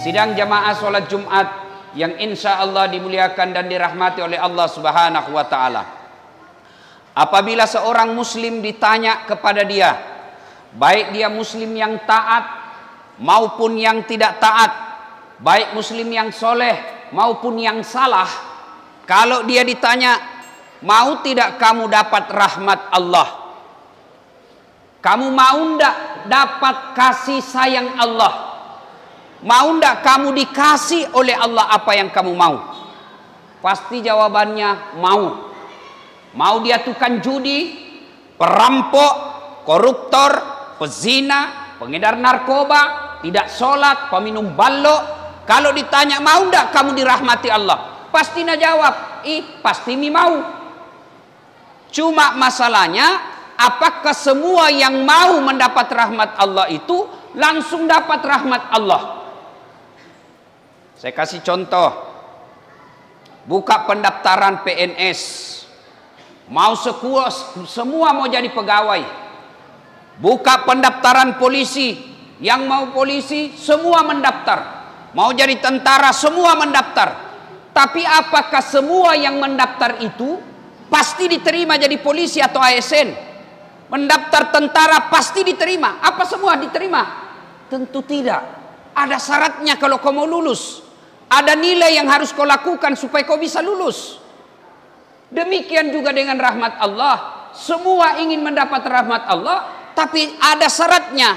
Sidang jamaah sholat Jumat yang insya Allah dimuliakan dan dirahmati oleh Allah Subhanahu wa Ta'ala. Apabila seorang Muslim ditanya kepada dia, baik dia Muslim yang taat maupun yang tidak taat, baik Muslim yang soleh maupun yang salah, kalau dia ditanya, mau tidak kamu dapat rahmat Allah? Kamu mau tidak dapat kasih sayang Allah? Mau ndak kamu dikasih oleh Allah apa yang kamu mau? Pasti jawabannya mau. Mau dia tukang judi, perampok, koruptor, pezina, pengedar narkoba, tidak sholat, peminum balok. Kalau ditanya mau ndak kamu dirahmati Allah? Pasti nak jawab, pasti mi mau. Cuma masalahnya, apakah semua yang mau mendapat rahmat Allah itu langsung dapat rahmat Allah? Saya kasih contoh, buka pendaftaran PNS, mau semua mau jadi pegawai. Buka pendaftaran polisi, yang mau polisi semua mendaftar. Mau jadi tentara semua mendaftar. Tapi apakah semua yang mendaftar itu pasti diterima jadi polisi atau ASN? Mendaftar tentara pasti diterima. Apa semua diterima? Tentu tidak. Ada syaratnya kalau kau mau lulus. Ada nilai yang harus kau lakukan supaya kau bisa lulus. Demikian juga dengan rahmat Allah. Semua ingin mendapat rahmat Allah, tapi ada syaratnya.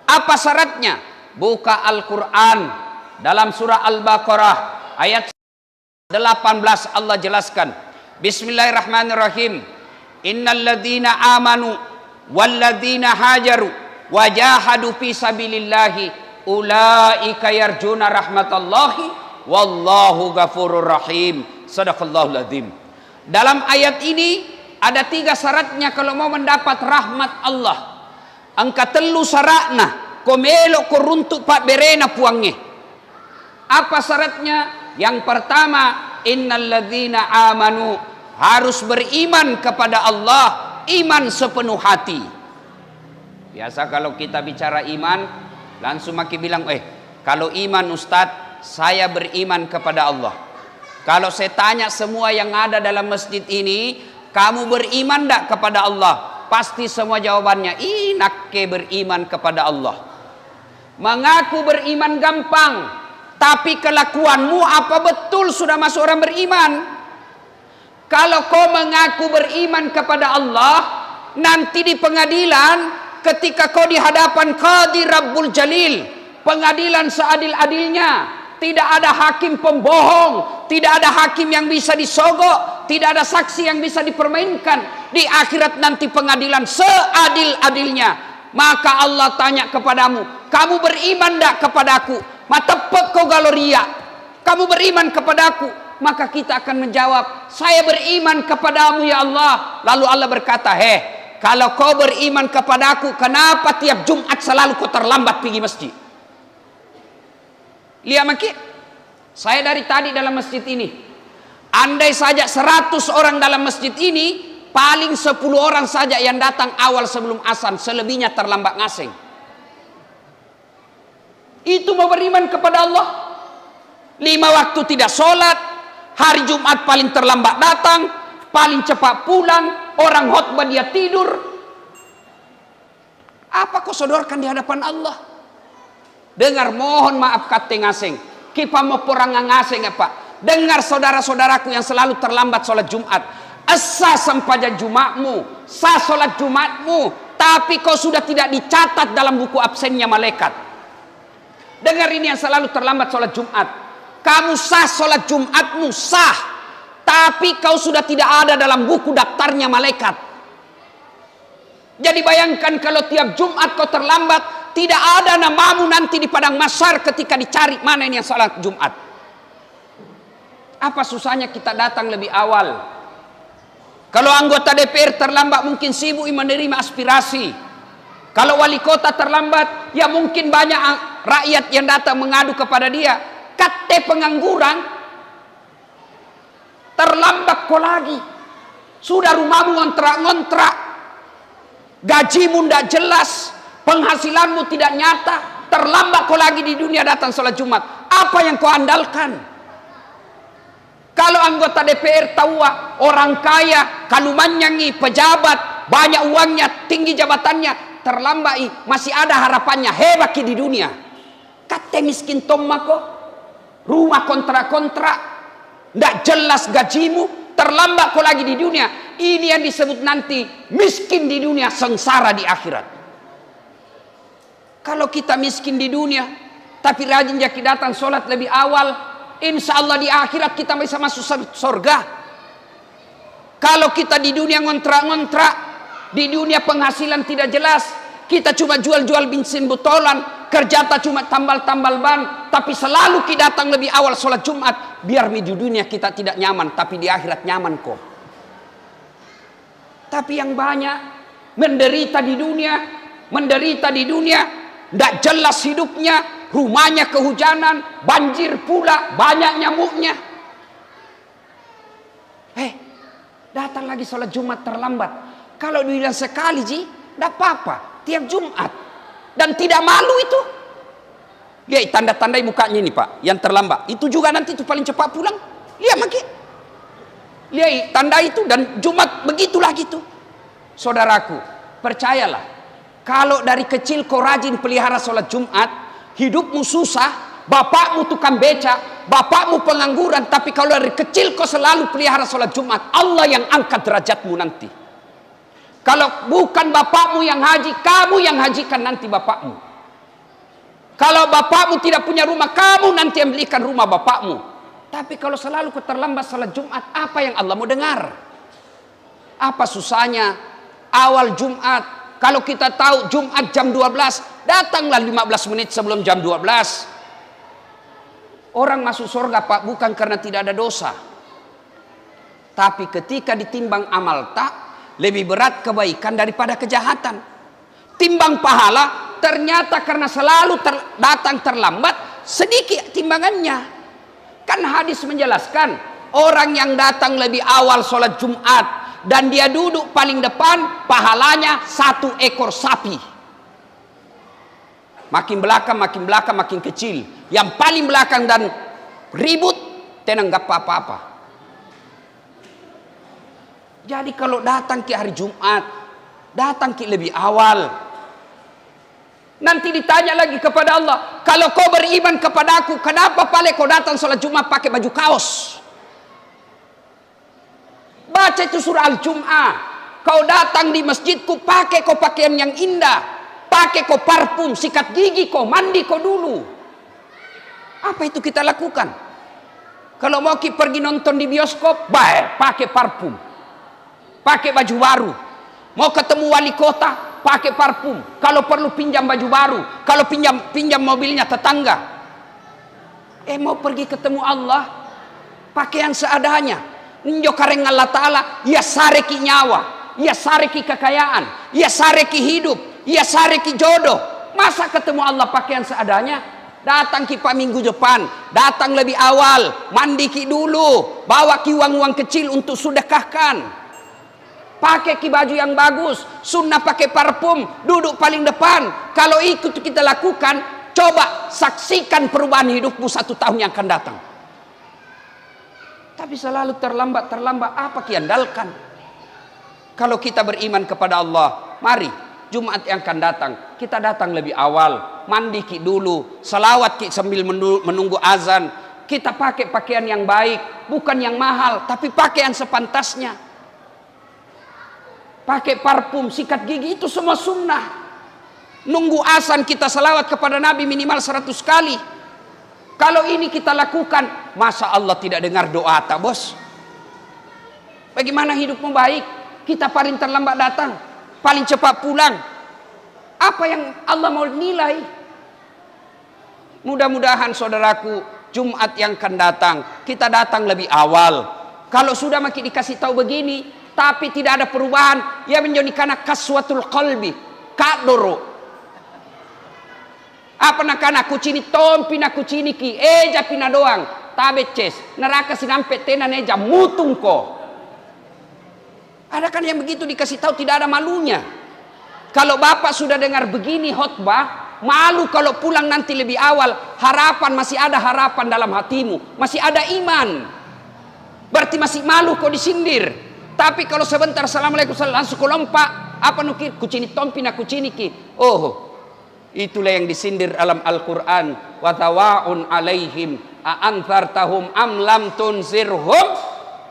Apa syaratnya? Buka Al-Quran. Dalam surah Al-Baqarah ayat 18 Allah jelaskan. Bismillahirrahmanirrahim. Innalladzina amanu walladzina hajaru wajahadu fi sabilillahi ulaika yarjuna rahmatallahi wallahu ghafurur rahim. Sadaqallahul adzim. Dalam ayat ini ada 3 syaratnya kalau mau mendapat rahmat Allah. Angka telu syaratna komelo koruntuk pak berena puangnya. Apa syaratnya? Yang pertama, innalladzina amanu, harus beriman kepada Allah, iman sepenuh hati. Biasa kalau kita bicara iman langsung maki bilang, kalau iman Ustadz, saya beriman kepada Allah. Kalau saya tanya semua yang ada dalam masjid ini, kamu beriman tidak kepada Allah? Pasti semua jawabannya, nakke beriman kepada Allah. Mengaku beriman gampang, tapi kelakuanmu apa betul sudah masuk orang beriman? Kalau kau mengaku beriman kepada Allah, nanti di pengadilan, ketika kau di hadapan Qadi Rabbul Jalil, pengadilan seadil-adilnya, tidak ada hakim pembohong, tidak ada hakim yang bisa disogok, tidak ada saksi yang bisa dipermainkan. Di akhirat nanti pengadilan seadil-adilnya, maka Allah tanya kepadamu, kamu beriman tidak kepadaku? Matepek kau galoria, kamu beriman kepadaku? Maka kita akan menjawab, saya beriman kepadamu ya Allah. Lalu Allah berkata, kalau kau beriman kepadaku, kenapa tiap Jumat selalu kau terlambat pergi masjid? Lihat maki, saya dari tadi dalam masjid ini. Andai saja 100 orang dalam masjid ini, paling 10 orang saja yang datang awal sebelum azan, selebihnya terlambat ngaseng. Itu mau beriman kepada Allah. 5 waktu tidak sholat, hari Jumat paling terlambat datang, paling cepat pulang, orang khutbah dia tidur. Apa kau sodorkan di hadapan Allah? Dengar, mohon maaf kate ngaseng. Kipa mau perang ngaseng apa? Dengar saudara-saudaraku yang selalu terlambat sholat Jumat. Asa sampaja Jumatmu, sah sholat Jumatmu, tapi kau sudah tidak dicatat dalam buku absennya malaikat. Dengar ini yang selalu terlambat sholat Jumat. Kamu sah sholat Jumatmu, sah, tapi kau sudah tidak ada dalam buku daftarnya malaikat. Jadi bayangkan kalau tiap Jumat kau terlambat, tidak ada namamu nanti di padang mahsyar ketika dicari mana ini yang sholat Jumat. Apa susahnya kita datang lebih awal? Kalau anggota DPR terlambat mungkin sibuk menerima aspirasi. Kalau wali kota terlambat, ya mungkin banyak rakyat yang datang mengadu kepada dia. Kate pengangguran, terlambat kau lagi. Sudah rumahmu ngontrak-ngontrak, gajimu tidak jelas, penghasilanmu tidak nyata, terlambat kau lagi di dunia datang sholat Jumat. Apa yang kau andalkan? Kalau anggota DPR tahu orang kaya, kalumannya pejabat, banyak uangnya, tinggi jabatannya, terlambat masih ada harapannya, hebat di dunia. Kate miskin tomako, rumah kontrak-kontrak, tidak jelas gajimu, terlambat kau lagi di dunia. Ini yang disebut nanti miskin di dunia, sengsara di akhirat. Kalau kita miskin di dunia, tapi rajin jadi datang sholat lebih awal, insya Allah di akhirat kita bisa masuk surga. Kalau kita di dunia ngontrak-ngontrak, di dunia penghasilan tidak jelas, kita cuma jual-jual bensin botolan, kerja tak cuma tambal-tambal ban, tapi selalu kita datang lebih awal sholat Jumat, biar di dunia kita tidak nyaman, tapi di akhirat nyaman kok. Tapi yang banyak menderita di dunia, tidak jelas hidupnya, rumahnya kehujanan, banjir pula, banyak nyamuknya. Datang lagi sholat Jumat terlambat. Kalau dibilang sekali tidak apa-apa, tiap Jumat. Dan tidak malu itu. Lihat tanda-tandai mukanya ini Pak, yang terlambat. Itu juga nanti itu paling cepat pulang. Lihat makin. Lihat tanda itu dan Jumat begitulah gitu. Saudaraku, percayalah. Kalau dari kecil kau rajin pelihara sholat Jumat, hidupmu susah, bapakmu tukang beca, bapakmu pengangguran, tapi kalau dari kecil kau selalu pelihara sholat Jumat, Allah yang angkat derajatmu nanti. Kalau bukan bapakmu yang haji, kamu yang hajikan nanti bapakmu. Kalau bapakmu tidak punya rumah, kamu nanti yang belikan rumah bapakmu. Tapi kalau selalu kau terlambat sholat Jumat, apa yang Allah mau dengar? Apa susahnya awal Jumat? Kalau kita tahu Jumat jam 12, datanglah 15 menit sebelum jam 12. Orang masuk surga Pak bukan karena tidak ada dosa. Tapi ketika ditimbang amal tak, lebih berat kebaikan daripada kejahatan. Timbang pahala, ternyata karena selalu datang terlambat, sedikit timbangannya. Kan hadis menjelaskan, orang yang datang lebih awal sholat Jumat, dan dia duduk paling depan, pahalanya 1 ekor sapi. Makin belakang makin kecil. Yang paling belakang dan ribut, tenang gak apa-apa. Jadi kalau datang ke hari Jumat, datang ke lebih awal. Nanti ditanya lagi kepada Allah, kalau kau beriman kepada aku, kenapa paling kau datang sholat Jumat pakai baju kaos? Baca itu surah Al-Jum'ah. Kau datang di masjidku, pakai kau pakaian yang indah, pakai kau parfum, sikat gigi kau, mandi kau dulu. Apa itu kita lakukan? Kalau mau pergi nonton di bioskop, baik, pakai parfum, pakai baju baru. Mau ketemu wali kota, pakai parfum. Kalau perlu pinjam baju baru, kalau pinjam mobilnya tetangga. Mau pergi ketemu Allah, pakaian seadanya. Njo kareng Allah Ta'ala, ya sareki nyawa, ya sareki kekayaan, ya sareki hidup, ya sareki jodoh. Masa ketemu Allah pakaian seadanya? Datang ki Pak minggu depan, datang lebih awal, mandi ki dulu, bawa ki uang-uang kecil untuk sedekahkan. Pakai ki baju yang bagus, sunnah pakai parfum, duduk paling depan. Kalau ikut kita lakukan, coba saksikan perubahan hidupmu 1 tahun yang akan datang. Tapi selalu terlambat, apa kiandalkan? Kalau kita beriman kepada Allah, mari Jumat yang akan datang, kita datang lebih awal, mandi ki dulu, salawat ki sambil menunggu azan, Kita pakai pakaian yang baik, bukan yang mahal, tapi pakaian sepantasnya. Pakai parfum, sikat gigi, itu semua sunnah. Nunggu azan kita salawat kepada Nabi minimal 100 kali. Kalau ini kita lakukan, masa Allah tidak dengar doa tak bos? Bagaimana hidupmu baik? Kita paling terlambat datang, paling cepat pulang. Apa yang Allah mau nilai? Mudah-mudahan saudaraku, Jumat yang akan datang, kita datang lebih awal. Kalau sudah makin dikasih tahu begini, tapi tidak ada perubahan, ya menjadi karena kaswatul qalbi, kadoro. Apa nak kana kucini tompi na kucini ki, eja pina doang, tabeces, neraka sinampe tena neja mutung ko. Ada kan yang begitu dikasih tahu tidak ada malunya. Kalau bapak sudah dengar begini khotbah, malu kalau pulang nanti lebih awal. Harapan, masih ada harapan dalam hatimu, masih ada iman. Berarti masih malu kau disindir. Tapi kalau sebentar assalamualaikum langsung kau lompat, apa nukir kucini tompi na kucini ki. Oh, itulah yang disindir dalam Al-Quran. Wa tawaun alaihim a anzartahum am lam tunzirhum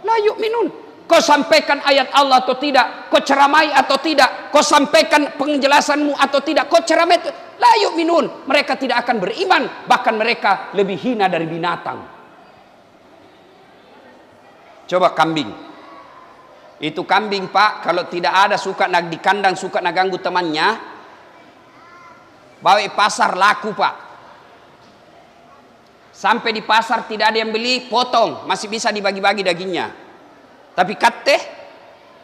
la yu'minun. Kau sampaikan ayat Allah atau tidak, kau ceramai atau tidak, kau sampaikan penjelasanmu atau tidak, kau ceramai, la yu'minun. Mereka tidak akan beriman, bahkan mereka lebih hina dari binatang. Coba kambing. Itu kambing pak, kalau tidak ada suka nak di kandang, suka nak ganggu temannya, bawa pasar laku pak. Sampai di pasar tidak ada yang beli, potong, masih bisa dibagi-bagi dagingnya. Tapi kateh,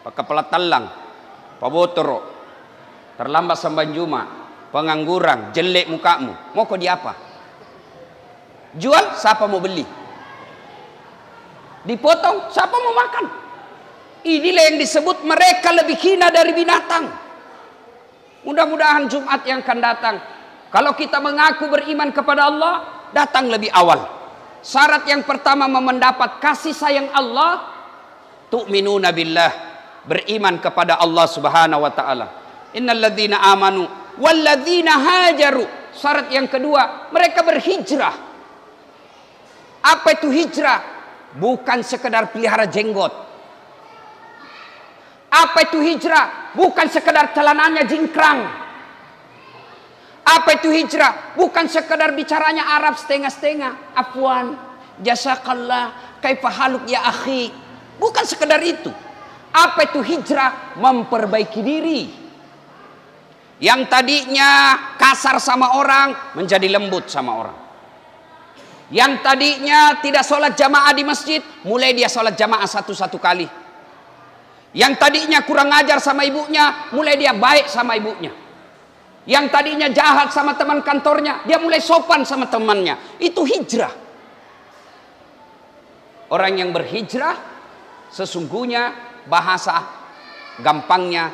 pakai pelat talang, pabotoro, terlambat samban juma, pengangguran, jelek mukamu, mau kau di apa? Jual, siapa mau beli? Dipotong, siapa mau makan? Inilah yang disebut mereka lebih hina dari binatang. Mudah-mudahan Jumat yang akan datang, kalau kita mengaku beriman kepada Allah, datang lebih awal. Syarat yang pertama mendapat kasih sayang Allah, tu'minuna billah, beriman kepada Allah Subhanahu wa taala. Innal ladzina amanu wal ladzina hajaru. Syarat yang kedua, mereka berhijrah. Apa itu hijrah? Bukan sekedar pelihara jenggot. Apa itu hijrah? Bukan sekedar celananya jingkrang. Apa itu hijrah? Bukan sekedar bicaranya Arab setengah-setengah. Afwan, jazakallah, kaifa haluk ya akhi. Bukan sekedar itu. Apa itu hijrah? Memperbaiki diri. Yang tadinya kasar sama orang, menjadi lembut sama orang. Yang tadinya tidak sholat jamaah di masjid, mulai dia sholat jamaah satu-satu kali. Yang tadinya kurang ajar sama ibunya, mulai dia baik sama ibunya. Yang tadinya jahat sama teman kantornya, dia mulai sopan sama temannya. Itu hijrah. Orang yang berhijrah, sesungguhnya bahasa gampangnya,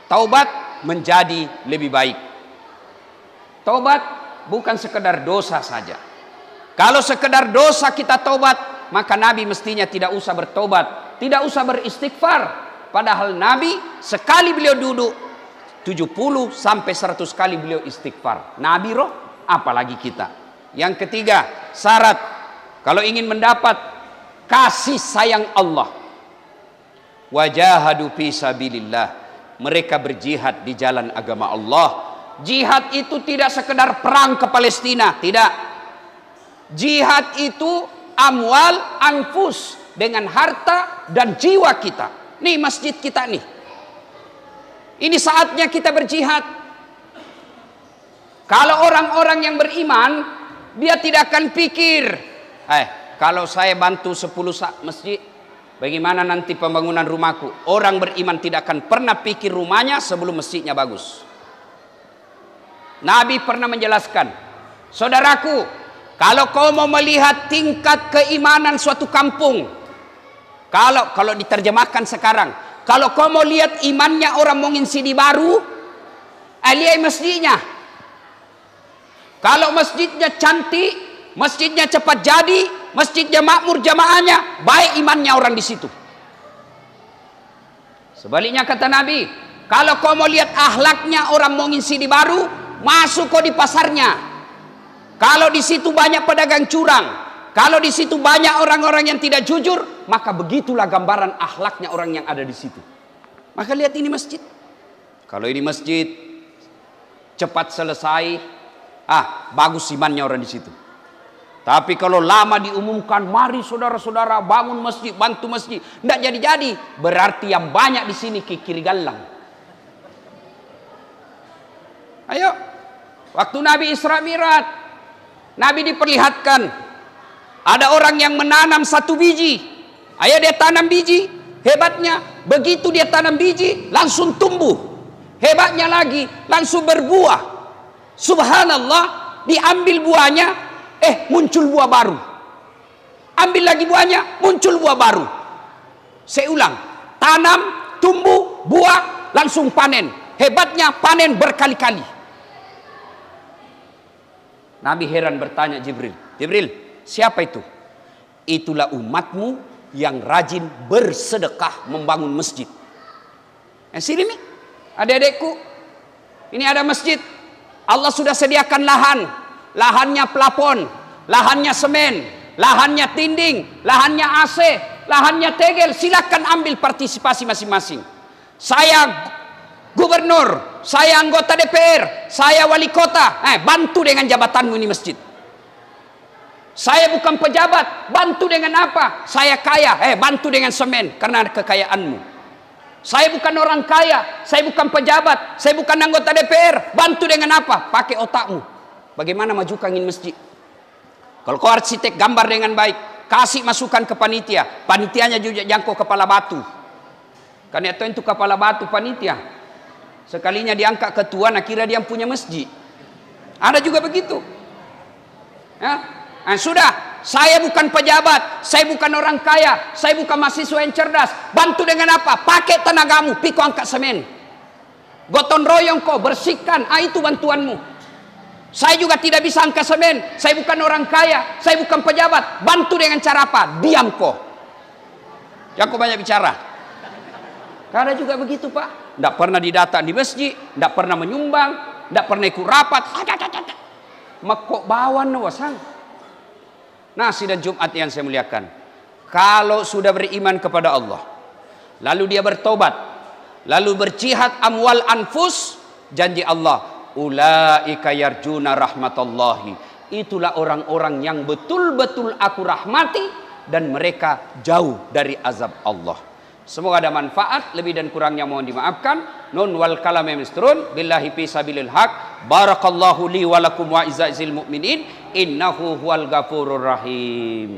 taubat menjadi lebih baik. Taubat bukan sekedar dosa saja. Kalau sekedar dosa kita taubat, maka Nabi mestinya tidak usah bertobat, tidak usah beristighfar. Padahal Nabi sekali beliau duduk 70 sampai 100 kali beliau istighfar. Nabi roh, apalagi kita. Yang ketiga, syarat kalau ingin mendapat kasih sayang Allah, wajahadu fi sabilillah, mereka berjihad di jalan agama Allah. Jihad itu tidak sekedar perang ke Palestina, tidak. Jihad itu amwal, anfus, dengan harta dan jiwa kita. Nih masjid kita nih, ini saatnya kita berjihad. Kalau orang-orang yang beriman, dia tidak akan pikir, kalau saya bantu 10 masjid, bagaimana nanti pembangunan rumahku? Orang beriman tidak akan pernah pikir rumahnya sebelum masjidnya bagus. Nabi pernah menjelaskan, saudaraku, kalau kau mau melihat tingkat keimanan suatu kampung, kalau diterjemahkan sekarang, kalau kau mau lihat imannya orang mau sidi baru, lihat masjidnya. Kalau masjidnya cantik, masjidnya cepat jadi, masjidnya makmur jamaahnya, baik imannya orang di situ. Sebaliknya kata Nabi, kalau kau mau lihat akhlaknya orang mau sidi baru, masuk kau di pasarnya. Kalau di situ banyak pedagang curang, Kalau di situ banyak orang-orang yang tidak jujur, maka begitulah gambaran akhlaknya orang yang ada di situ. Maka lihat ini masjid. Kalau ini masjid cepat selesai, bagus imannya orang di situ. Tapi kalau lama diumumkan, mari saudara-saudara bangun masjid, bantu masjid, tidak jadi-jadi, berarti yang banyak di sini kikir galang. Ayo, waktu Nabi Isra Mi'raj, Nabi diperlihatkan ada orang yang menanam satu biji. Ayo dia tanam biji, hebatnya begitu dia tanam biji langsung tumbuh. Hebatnya lagi langsung berbuah. Subhanallah, diambil buahnya, muncul buah baru. Ambil lagi buahnya, muncul buah baru. Saya ulang, tanam, tumbuh, buah, langsung panen. Hebatnya panen berkali-kali. Nabi heran bertanya Jibril, siapa itu? Itulah umatmu yang rajin bersedekah membangun masjid. Sini nih, adik-adikku, ini ada masjid. Allah sudah sediakan lahan. Lahannya plafon, lahannya semen, lahannya tinding, lahannya AC, lahannya tegel. Silakan ambil partisipasi masing-masing. Saya gubernur, saya anggota DPR, saya wali kota, bantu dengan jabatanmu ini masjid. Saya bukan pejabat, bantu dengan apa? Saya kaya, bantu dengan semen karena kekayaanmu. Saya bukan orang kaya, saya bukan pejabat, saya bukan anggota DPR, bantu dengan apa? Pakai otakmu. Bagaimana majukan masjid? Kalau kau arsitek, gambar dengan baik, kasih masukan ke panitia. Panitianya juga jangkau kepala batu. Karena itu kepala batu panitia. Sekalinya diangkat ketua, kira dia punya masjid. Ada juga begitu. Ya? Sudah, saya bukan pejabat, saya bukan orang kaya, saya bukan mahasiswa yang cerdas. Bantu dengan apa? Pakai tenagamu, pikau angkat semen. Gotong royong kau, bersihkan. Itu bantuanmu. Saya juga tidak bisa angkat semen. Saya bukan orang kaya, saya bukan pejabat. Bantu dengan cara apa? Diam kau. Jangan kau banyak bicara. Karena juga begitu Pak. Tidak pernah didatang di masjid, tidak pernah menyumbang, tidak pernah ikut rapat. Makok bawan wasang. Nah, sidang Jumat yang saya muliakan, kalau sudah beriman kepada Allah, lalu dia bertobat, lalu berjihad amwal anfus, janji Allah, ulaika yarjuna rahmatallahi, itulah orang-orang yang betul-betul aku rahmati dan mereka jauh dari azab Allah. Semoga ada manfaat, lebih dan kurangnya mohon dimaafkan. Nun wal kalam misturun billahi fi sabilil haq. Barakallahu li wa lakum wa izzazil mu'minin innahu huwal ghafurur rahim.